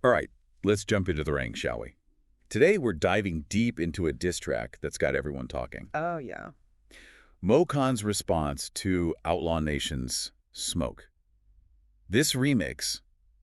All right, let's jump into the ring, shall we? Today, we're diving deep into a diss track that's got everyone talking. Oh, yeah. MoKoN's response to Outlaw Nation's Smoke. This remix,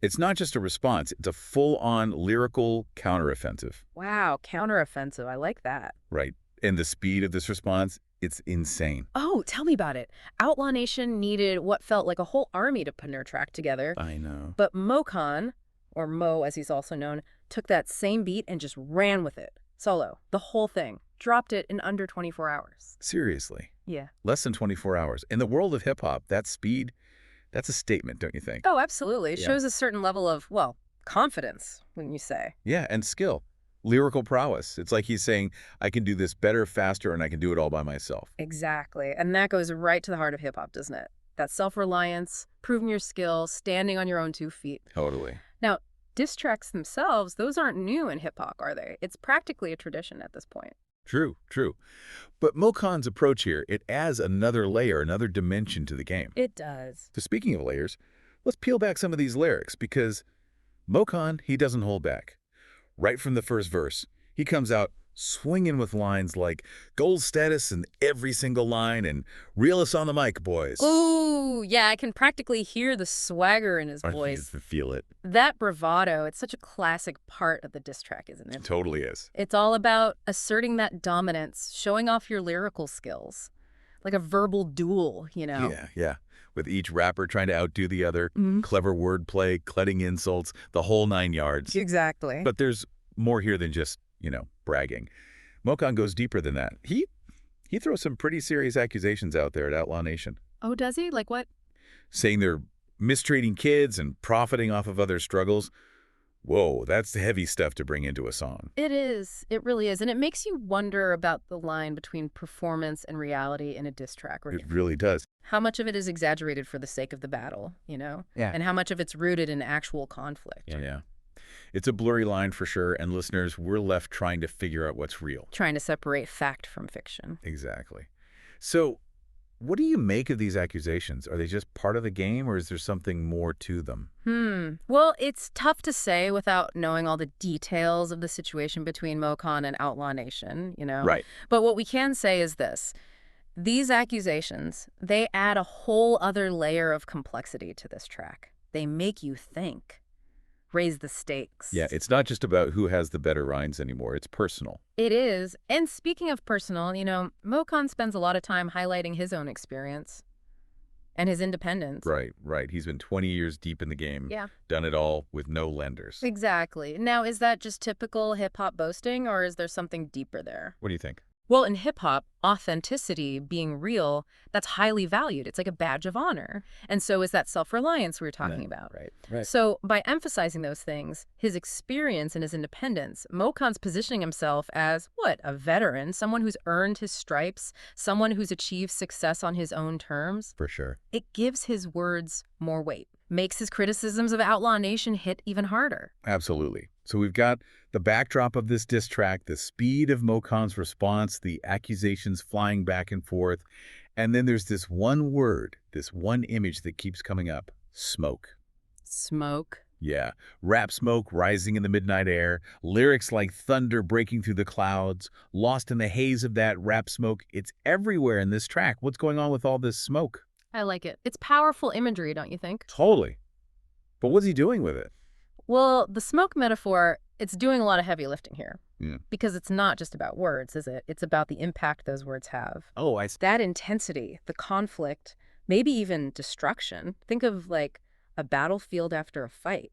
it's not just a response, it's a full-on lyrical counteroffensive, Wow, counteroffensive. I like that. right? And the speed of this response, it's insane. Oh, tell me about it. Outlaw Nation needed what felt like a whole army to put their track together. I know. But MoKoN, or Mo as he's also known, took that same beat and just ran with it. Solo. The whole thing. Dropped it in under 24 hours. Seriously. Yeah. Less than 24 hours. In the world of hip-hop, that speed, that's a statement, don't you think? Oh, absolutely. It Yeah. shows a certain level of, well, confidence, wouldn't you say? Yeah, and skill. Lyrical prowess. It's like he's saying, I can do this better, faster, and I can do it all by myself. Exactly. And that goes right to the heart of hip-hop, doesn't it? That self-reliance, proving your skill, standing on your own 2 feet. Totally. Now, diss tracks themselves, those aren't new in hip-hop, are they? It's practically a tradition at this point. True, true. But MoKoN's approach here, it adds another layer, another dimension to the game. It does. So speaking of layers, let's peel back some of these lyrics because MoKoN, he doesn't hold back. Right from the first verse, he comes out swinging with lines like gold status in every single line and reel us on the mic, boys. Ooh, yeah, I can practically hear the swagger in his I voice. feel it. That bravado, it's such a classic part of the diss track, isn't It it? totally is. It's all about asserting that dominance, showing off your lyrical skills. Like a verbal duel, you know? Yeah, yeah. With each rapper trying to outdo the other, Mhm. clever wordplay, cutting insults, the whole 9 yards. Exactly. But there's more here than just, bragging. MoKoN goes deeper than that. He throws some pretty serious accusations out there at Outlaw Nation, Oh, does he? Like what? saying they're mistreating kids and profiting off of others' struggles. Whoa, that's heavy stuff to bring into a song. It is. It really is. And it makes you wonder about the line between performance and reality in a diss track. It really does. How much of it is exaggerated for the sake of the battle, you know? Yeah. And how much of it's rooted in actual conflict. Yeah. It's a blurry line for sure, and listeners, we're left trying to figure out what's real. Trying to separate fact from fiction. Exactly. So, what do you make of these accusations? Are they just part of the game, or is there something more to them? Well, it's tough to say without knowing all the details of the situation between MoKoN and Outlaw Nation, you know? Right. But what we can say is this. These accusations, they add a whole other layer of complexity to this track. They make you think. Raise the stakes. Yeah, it's not just about who has the better rhymes anymore. It's personal. It is. And speaking of personal, MoKoN spends a lot of time highlighting his own experience and his independence. Right. He's been 20 years deep in the game. Yeah. Done it all with no lenders. Exactly. Now, is that just typical hip-hop boasting, or is there something deeper there? What do you think? Well, in hip-hop, authenticity, being real, that's highly valued. It's like a badge of honor. And so is that self-reliance we were talking about. Right. So by emphasizing those things, his experience and his independence, MoKoN's positioning himself as, what, a veteran, someone who's earned his stripes, someone who's achieved success on his own terms. For sure. It gives his words more weight, makes his criticisms of Outlaw Nation hit even harder. Absolutely. So we've got the backdrop of this diss track, the speed of MoKoN's response, the accusations flying back and forth, and then there's this one word, this one image that keeps coming up, smoke. Smoke. Yeah, rap smoke rising in the midnight air, lyrics like thunder breaking through the clouds, lost in the haze of that rap smoke. It's everywhere in this track. What's going on with all this smoke? I like it. It's powerful imagery, don't you think? Totally. But what's he doing with it? Well, the smoke metaphor, it's doing a lot of heavy lifting here. Yeah. Because it's not just about words, is it? It's about the impact those words have. Oh, That intensity, the conflict, maybe even destruction. Think of like a battlefield after a fight.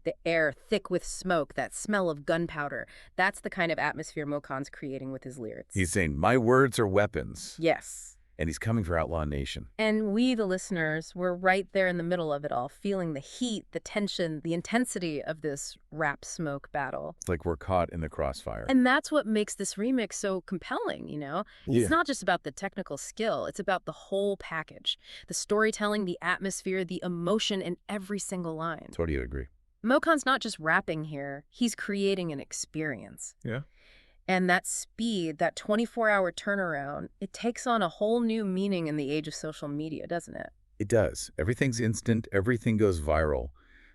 The air thick with smoke, that smell of gunpowder. That's the kind of atmosphere MoKoN's creating with his lyrics. He's saying, my words are weapons. Yes. And he's coming for Outlaw Nation. And we, the listeners, we're right there in the middle of it all, feeling the heat, the tension, the intensity of this rap smoke battle. It's like we're caught in the crossfire. And that's what makes this remix so compelling, you know? Yeah. It's not just about the technical skill, it's about the whole package. The storytelling, the atmosphere, the emotion in every single line. Totally agree. MoKoN's not just rapping here, he's creating an experience. Yeah. And that speed, that 24-hour turnaround, it takes on a whole new meaning in the age of social media, doesn't it? It does. Everything's instant. Everything goes viral.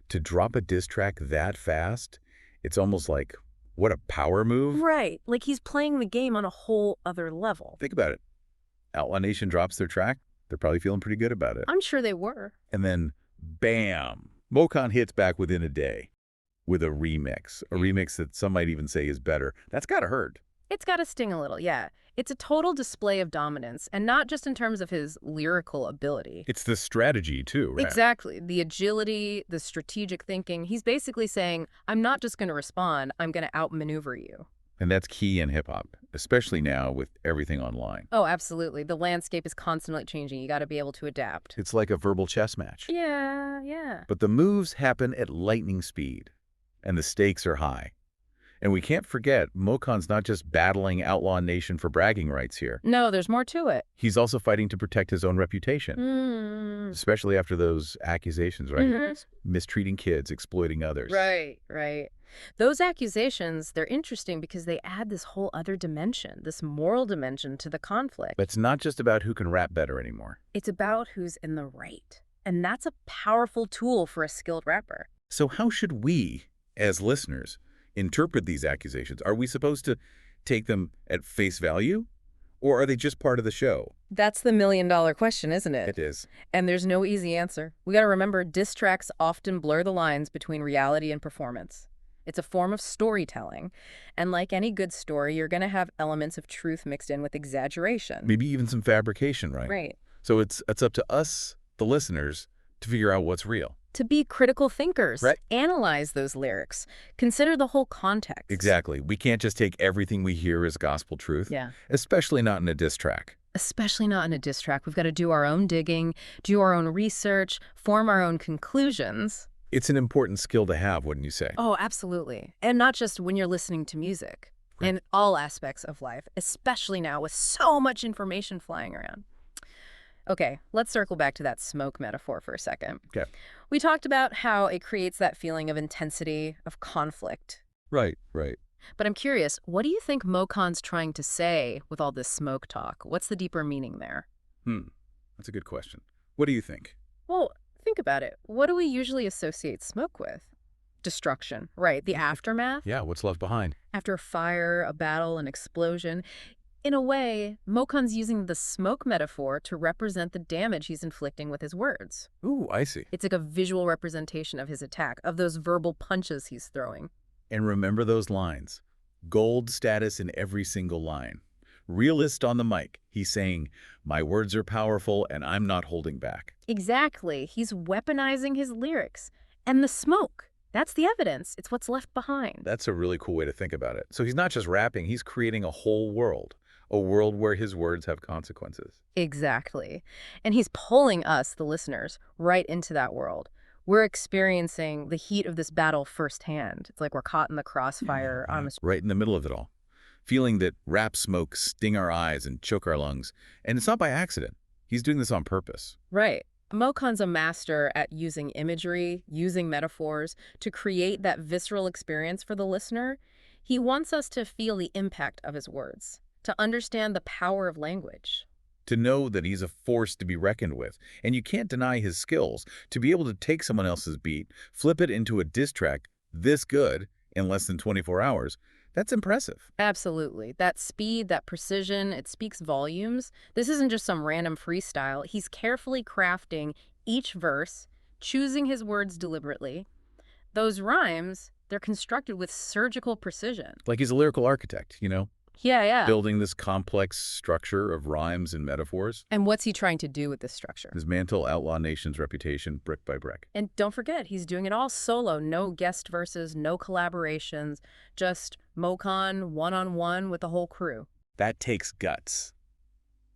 To drop a diss track that fast, it's almost like, what a power move. Right, like he's playing the game on a whole other level. Think about it. Outlaw Nation drops their track, they're probably feeling pretty good about it. I'm sure they were. And then, bam, MoKoN hits back within a day with a remix. A remix that some might even say is better. That's gotta hurt. It's got to sting a little, yeah. It's a total display of dominance, and not just in terms of his lyrical ability. It's the strategy, too, right? Exactly. The agility, the strategic thinking. He's basically saying, I'm not just going to respond, I'm going to outmaneuver you. And that's key in hip-hop, especially now with everything online. Oh, absolutely. The landscape is constantly changing. You got to be able to adapt. It's like a verbal chess match. Yeah, yeah. But the moves happen at lightning speed, and the stakes are high. And we can't forget, MoKoN's not just battling Outlaw Nation for bragging rights here. No, there's more to it. He's also fighting to protect his own reputation, especially after those accusations, right? Mistreating kids, exploiting others. Right, right. Those accusations, they're interesting because they add this whole other dimension, this moral dimension to the conflict. But it's not just about who can rap better anymore. It's about who's in the right. And that's a powerful tool for a skilled rapper. So how should we, as listeners, interpret these accusations? Are we supposed to take them at face value? Or are they just part of the show? That's the million-dollar question, isn't it? It is. And there's no easy answer. We got to remember, diss tracks often blur the lines between reality and performance. It's a form of storytelling. And like any good story, you're going to have elements of truth mixed in with exaggeration. Maybe even some fabrication, right? Right. So it's up to us, the listeners, to figure out what's real. To be critical thinkers. Right. Analyze those lyrics. Consider the whole context. Exactly. We can't just take everything we hear as gospel truth. Yeah. Especially not in a diss track. Especially not in a diss track. We've got to do our own digging, do our own research, form our own conclusions. It's an important skill to have, wouldn't you say? Oh, absolutely. And not just when you're listening to music. Right. In all aspects of life, especially now with so much information flying around. Okay, let's circle back to that smoke metaphor for a second. Okay. We talked about how it creates that feeling of intensity, of conflict. Right, right. But I'm curious, what do you think MoKoN's trying to say with all this smoke talk? What's the deeper meaning there? That's a good question. What do you think? Well, think about it. What do we usually associate smoke with? Destruction, right? The aftermath? Yeah, what's left behind? After a fire, a battle, an explosion. In a way, MoKoN's using the smoke metaphor to represent the damage he's inflicting with his words. Ooh, I see. It's like a visual representation of his attack, of those verbal punches he's throwing. And remember those lines. Gold status in every single line. Realist on the mic. He's saying, my words are powerful and I'm not holding back. Exactly. He's weaponizing his lyrics. And the smoke, that's the evidence. It's what's left behind. That's a really cool way to think about it. So he's not just rapping, he's creating a whole world. A world where his words have consequences. Exactly. And he's pulling us, the listeners, right into that world. We're experiencing the heat of this battle firsthand. It's like we're caught in the crossfire on the Right in the middle of it all. Feeling that rap smoke sting our eyes and choke our lungs. And it's not by accident. He's doing this on purpose. Right. MoKoN's a master at using imagery, using metaphors to create that visceral experience for the listener. He wants us to feel the impact of his words, to understand the power of language. To know that he's a force to be reckoned with. And you can't deny his skills. To be able to take someone else's beat, flip it into a diss track this good in less than 24 hours, that's impressive. Absolutely. That speed, that precision, it speaks volumes. This isn't just some random freestyle. He's carefully crafting each verse, choosing his words deliberately. Those rhymes, they're constructed with surgical precision. Like he's a lyrical architect, you know? Yeah. Building this complex structure of rhymes and metaphors. And what's he trying to do with this structure? Dismantle Outlaw Nation's reputation brick by brick. And don't forget, he's doing it all solo. No guest verses, no collaborations, just MoKoN one-on-one with the whole crew. That takes guts.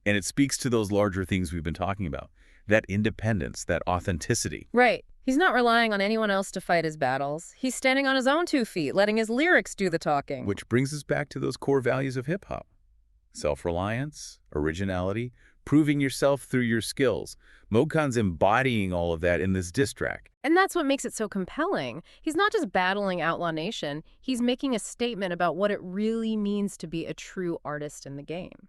And it speaks to those larger things we've been talking about. That independence, that authenticity. Right. He's not relying on anyone else to fight his battles. He's standing on his own 2 feet, letting his lyrics do the talking. Which brings us back to those core values of hip-hop. Self-reliance, originality, proving yourself through your skills. MoKoN's embodying all of that in this diss track. And that's what makes it so compelling. He's not just battling Outlaw Nation. He's making a statement about what it really means to be a true artist in the game.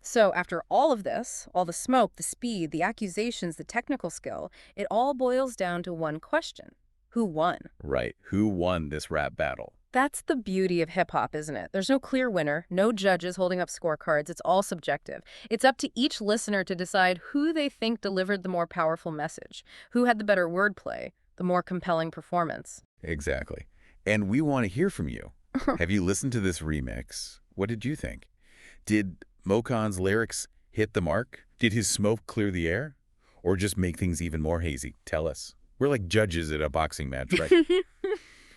So after all of this, all the smoke, the speed, the accusations, the technical skill, it all boils down to one question. Who won? Right. Who won this rap battle? That's the beauty of hip-hop, isn't it? There's no clear winner, no judges holding up scorecards. It's all subjective. It's up to each listener to decide who they think delivered the more powerful message, who had the better wordplay, the more compelling performance. Exactly. And we want to hear from you. Have you listened to this remix? What did you think? Did MoKoN's lyrics hit the mark? Did his smoke clear the air? Or just make things even more hazy? Tell us. We're like judges at a boxing match, right?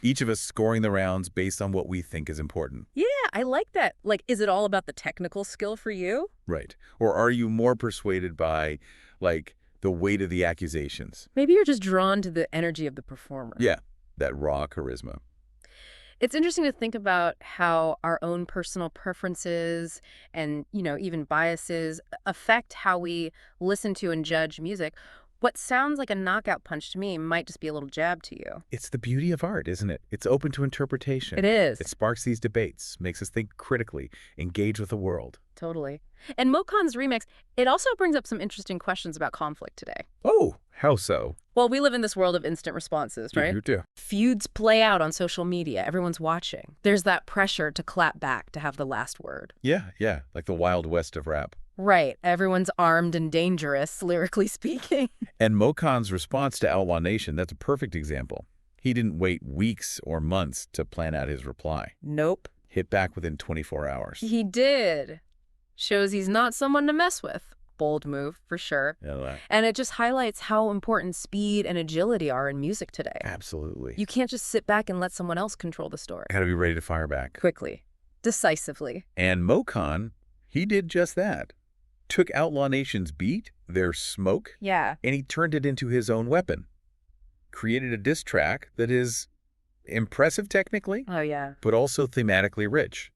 Each of us scoring the rounds based on what we think is important. Yeah, I like that. Like, is it all about the technical skill for you? Right. Or are you more persuaded by, like, the weight of the accusations? Maybe you're just drawn to the energy of the performer. Yeah, that raw charisma. It's interesting to think about how our own personal preferences and, even biases affect how we listen to and judge music. What sounds like a knockout punch to me might just be a little jab to you. It's the beauty of art, isn't it? It's open to interpretation. It is. It sparks these debates, makes us think critically, engage with the world. Totally. And MoKoN's remix, it also brings up some interesting questions about conflict today. Oh, how so? Well, we live in this world of instant responses, right? You do. Feuds play out on social media. Everyone's watching. There's that pressure to clap back, to have the last word. Yeah, like the Wild West of rap. Right. Everyone's armed and dangerous, lyrically speaking. And MoKoN's response to Outlaw Nation, that's a perfect example. He didn't wait weeks or months to plan out his reply. Nope. Hit back within 24 hours. He did. Shows he's not someone to mess with. Bold move, for sure. Yeah, And it just highlights how important speed and agility are in music today. absolutely. You can't just sit back and let someone else control the story. Gotta be ready to fire back. Quickly. Decisively. And MoKoN, he did just that. Took Outlaw Nation's beat, their smoke, Yeah. and he turned it into his own weapon. Created a diss track that is impressive technically, Oh, yeah. but also thematically rich.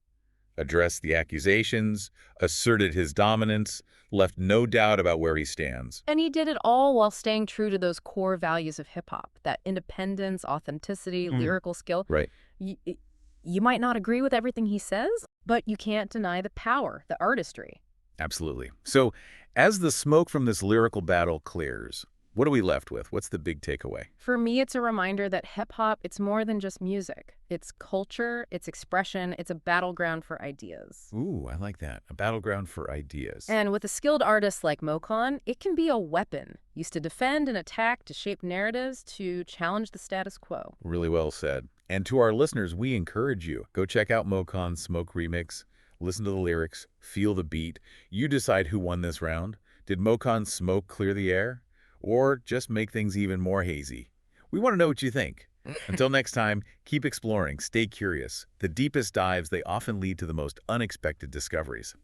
Addressed the accusations, asserted his dominance, left no doubt about where he stands. And he did it all while staying true to those core values of hip-hop, that independence, authenticity, lyrical skill. Right. You might not agree with everything he says, but you can't deny the power, the artistry. Absolutely. So as the smoke from this lyrical battle clears, what are we left with? What's the big takeaway? For me, it's a reminder that hip-hop, it's more than just music. It's culture, it's expression, it's a battleground for ideas. Ooh, I like that. A battleground for ideas. And with a skilled artist like MoKoN, it can be a weapon, used to defend and attack, to shape narratives, to challenge the status quo. Really well said. And to our listeners, we encourage you, go check out MoKoN's Smoke Remix, listen to the lyrics, feel the beat. You decide who won this round. Did MoKoN's smoke clear the air? Or just make things even more hazy? We want to know what you think. Until next time, keep exploring, stay curious. The deepest dives, they often lead to the most unexpected discoveries.